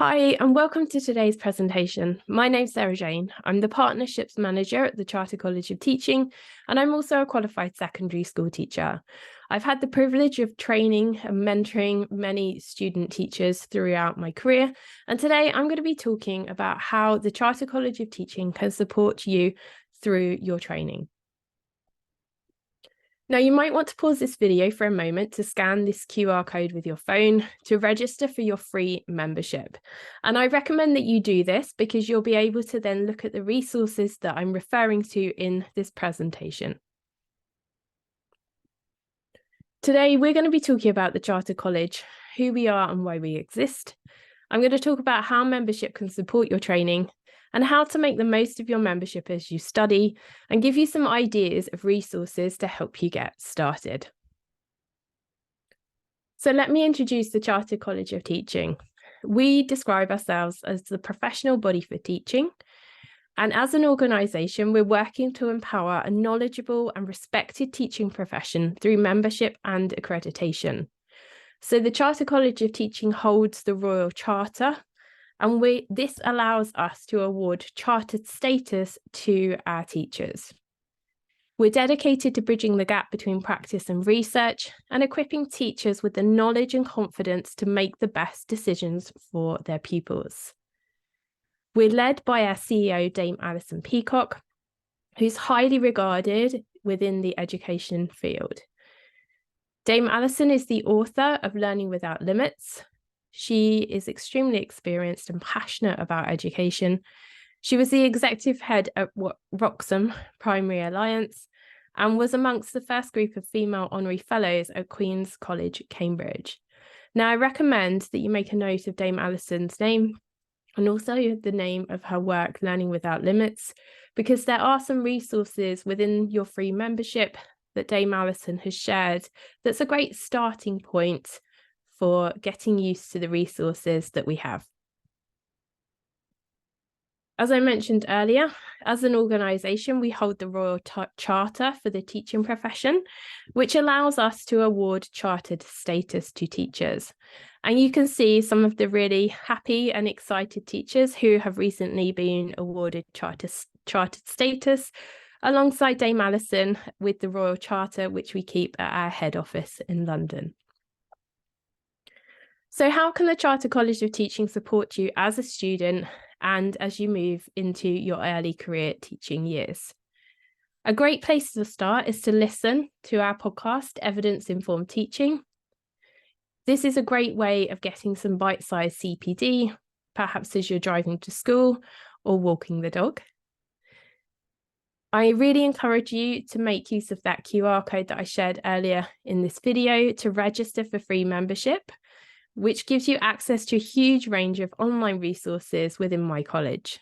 Hi, and welcome to today's presentation. My name's Sarah Jane. I'm the Partnerships Manager at the Chartered College of Teaching, and I'm also a qualified secondary school teacher. I've had the privilege of training and mentoring many student teachers throughout my career, and today I'm going to be talking about how the Chartered College of Teaching can support you through your training. Now, you might want to pause this video for a moment to scan this QR code with your phone to register for your free membership. And I recommend that you do this because you'll be able to then look at the resources that I'm referring to in this presentation. Today, we're going to be talking about the Chartered College, who we are and why we exist. I'm going to talk about how membership can support your training and how to make the most of your membership as you study, and give you some ideas of resources to help you get started. So let me introduce the Chartered College of Teaching. We describe ourselves as the professional body for teaching, and as an organisation, we're working to empower a knowledgeable and respected teaching profession through membership and accreditation. So the Chartered College of Teaching holds the Royal Charter, and this allows us to award chartered status to our teachers. We're dedicated to bridging the gap between practice and research and equipping teachers with the knowledge and confidence to make the best decisions for their pupils. We're led by our CEO, Dame Alison Peacock, who's highly regarded within the education field. Dame Alison is the author of Learning Without Limits. She is extremely experienced and passionate about education. She was the executive head at Wroxham Primary Alliance and was amongst the first group of female honorary fellows at Queen's College, Cambridge. Now, I recommend that you make a note of Dame Alison's name and also the name of her work, Learning Without Limits, because there are some resources within your free membership that Dame Alison has shared that's a great starting point for getting used to the resources that we have. As I mentioned earlier, as an organisation, we hold the Royal Charter for the teaching profession, which allows us to award chartered status to teachers. And you can see some of the really happy and excited teachers who have recently been awarded chartered status, alongside Dame Alison with the Royal Charter, which we keep at our head office in London. So how can the Chartered College of Teaching support you as a student and as you move into your early career teaching years? A great place to start is to listen to our podcast, Evidence Informed Teaching. This is a great way of getting some bite-sized CPD, perhaps as you're driving to school or walking the dog. I really encourage you to make use of that QR code that I shared earlier in this video to register for free membership, which gives you access to a huge range of online resources within my college.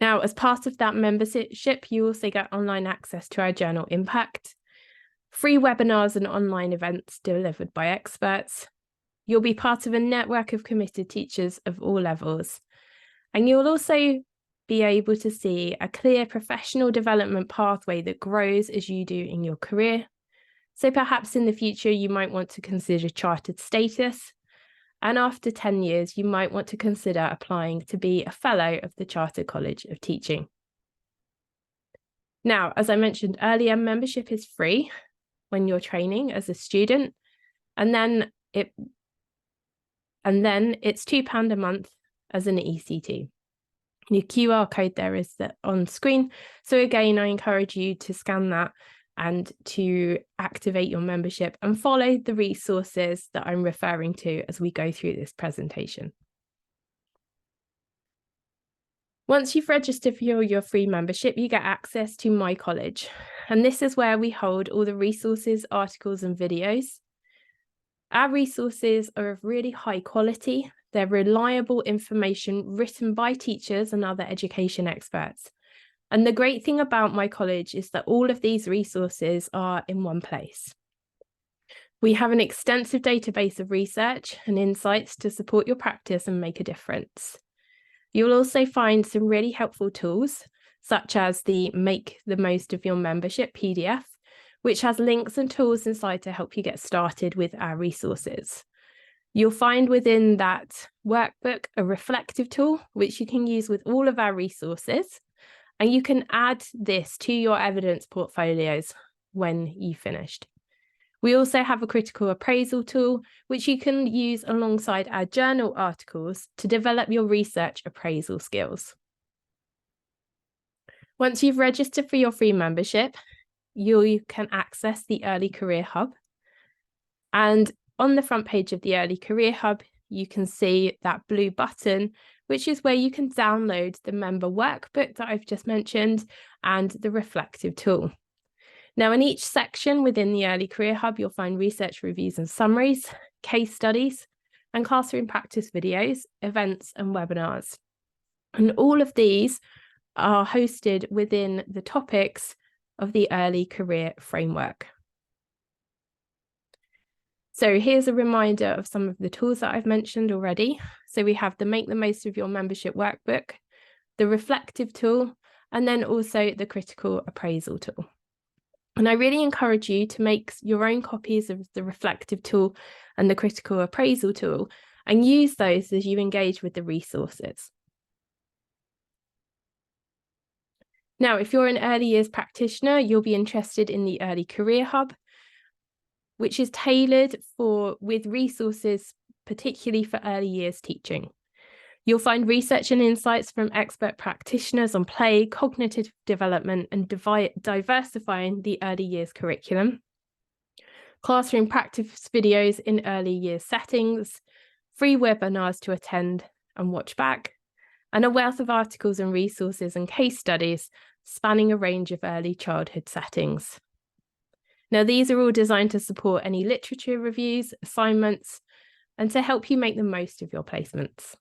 Now, as part of that membership, you also get online access to our journal Impact, free webinars and online events delivered by experts. You'll be part of a network of committed teachers of all levels, and you'll also be able to see a clear professional development pathway that grows as you do in your career. So perhaps in the future, you might want to consider chartered status. And after 10 years, you might want to consider applying to be a fellow of the Chartered College of Teaching. Now, as I mentioned earlier, membership is free when you're training as a student. And then it's £2 a month as an ECT. The QR code there is on screen. So again, I encourage you to scan that and to activate your membership and follow the resources that I'm referring to as we go through this presentation. Once you've registered for your free membership, you get access to My College. And this is where we hold all the resources, articles, and videos. Our resources are of really high quality. They're reliable information written by teachers and other education experts. And the great thing about My College is that all of these resources are in one place. We have an extensive database of research and insights to support your practice and make a difference. You'll also find some really helpful tools, such as the Make the Most of Your Membership PDF, which has links and tools inside to help you get started with our resources. You'll find within that workbook a reflective tool, which you can use with all of our resources. And you can add this to your evidence portfolios when you finished. We also have a critical appraisal tool, which you can use alongside our journal articles to develop your research appraisal skills. Once you've registered for your free membership, you can access the Early Career Hub. And on the front page of the Early Career Hub, you can see that blue button, which is where you can download the member workbook that I've just mentioned and the reflective tool. Now, in each section within the Early Career Hub, you'll find research reviews and summaries, case studies, and classroom practice videos, events, and webinars. And all of these are hosted within the topics of the Early Career Framework. So here's a reminder of some of the tools that I've mentioned already. So we have the Make the Most of Your Membership workbook, the reflective tool, and then also the critical appraisal tool. And I really encourage you to make your own copies of the reflective tool and the critical appraisal tool and use those as you engage with the resources. Now, if you're an early years practitioner, you'll be interested in the Early Career Hub, which is tailored with resources, particularly for early years teaching. You'll find research and insights from expert practitioners on play, cognitive development, and diversifying the early years curriculum, classroom practice videos in early years settings, free webinars to attend and watch back, and a wealth of articles and resources and case studies spanning a range of early childhood settings. Now, these are all designed to support any literature reviews, assignments, and to help you make the most of your placements.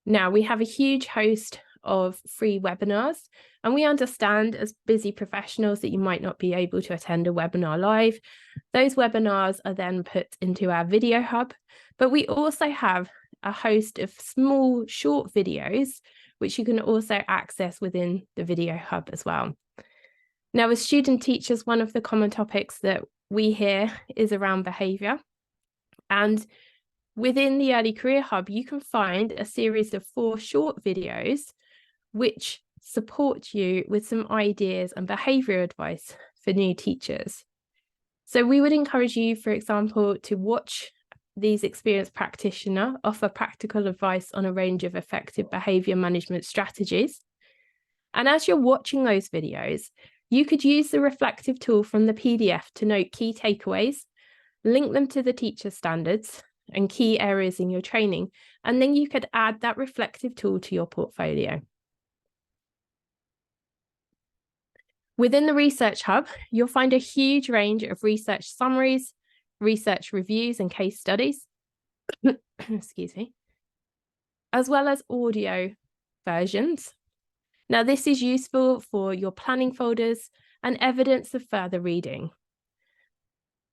Now, we have a huge host of free webinars, and we understand as busy professionals that you might not be able to attend a webinar live. Those webinars are then put into our video hub, but we also have a host of small, short videos, which you can also access within the video hub as well. Now, as student teachers, one of the common topics that we hear is around behaviour. And within the Early Career Hub, you can find a series of 4 short videos which support you with some ideas and behaviour advice for new teachers. So we would encourage you, for example, to watch these experienced practitioners offer practical advice on a range of effective behaviour management strategies. And as you're watching those videos, you could use the reflective tool from the PDF to note key takeaways, link them to the teacher standards and key areas in your training, and then you could add that reflective tool to your portfolio. Within the Research Hub, you'll find a huge range of research summaries, research reviews and case studies, excuse me, as well as audio versions. Now, this is useful for your planning folders and evidence of further reading.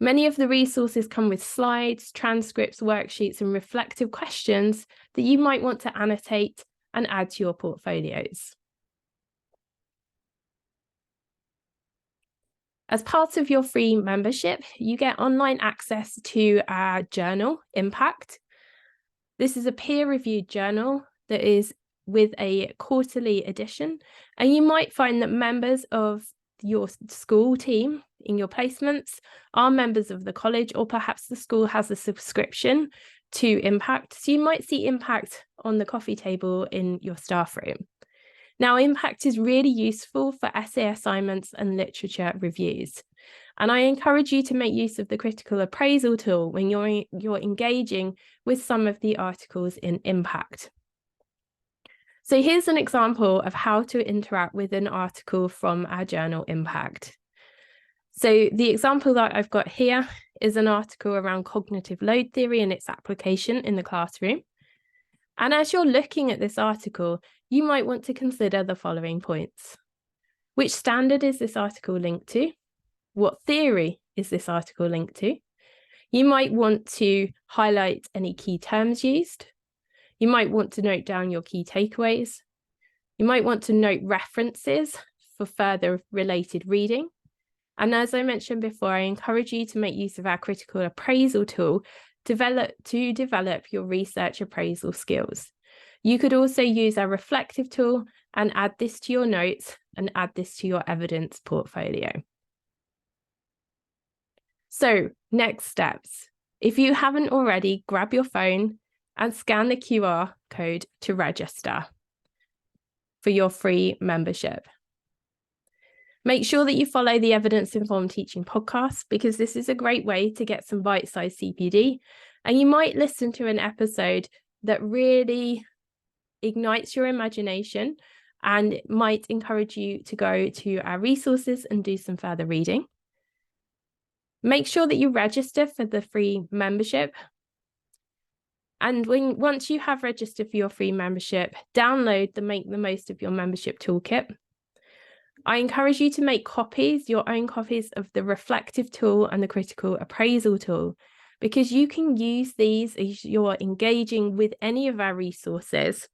Many of the resources come with slides, transcripts, worksheets, and reflective questions that you might want to annotate and add to your portfolios. As part of your free membership, you get online access to our journal, Impact. This is a peer-reviewed journal that is with a quarterly edition, and you might find that members of your school team in your placements are members of the college, or perhaps the school has a subscription to Impact. So you might see Impact on the coffee table in your staff room. Now, Impact is really useful for essay assignments and literature reviews. And I encourage you to make use of the critical appraisal tool when you're engaging with some of the articles in Impact. So here's an example of how to interact with an article from our journal, Impact. So the example that I've got here is an article around cognitive load theory and its application in the classroom. And as you're looking at this article, you might want to consider the following points. Which standard is this article linked to? What theory is this article linked to? You might want to highlight any key terms used. You might want to note down your key takeaways. You might want to note references for further related reading. And as I mentioned before, I encourage you to make use of our critical appraisal tool to develop your research appraisal skills. You could also use our reflective tool and add this to your notes and add this to your evidence portfolio. So, next steps. If you haven't already, grab your phone and scan the QR code to register for your free membership. Make sure that you follow the Evidence Informed Teaching podcast, because this is a great way to get some bite-sized CPD. And you might listen to an episode that really ignites your imagination and might encourage you to go to our resources and do some further reading. Make sure that you register for the free membership. And once you have registered for your free membership, download the Make the Most of Your Membership toolkit. I encourage you to make your own copies of the reflective tool and the critical appraisal tool, because you can use these as you're engaging with any of our resources,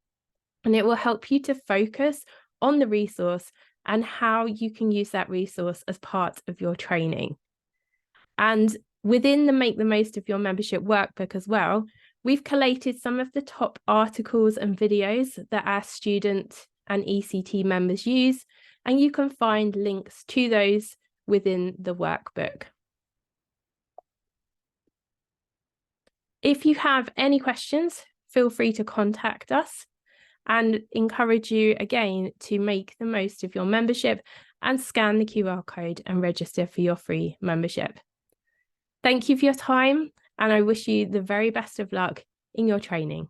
and it will help you to focus on the resource and how you can use that resource as part of your training. And within the Make the Most of Your Membership workbook as well, we've collated some of the top articles and videos that our student and ECT members use, and you can find links to those within the workbook. If you have any questions, feel free to contact us, and encourage you again to make the most of your membership and scan the QR code and register for your free membership. Thank you for your time, and I wish you the very best of luck in your training.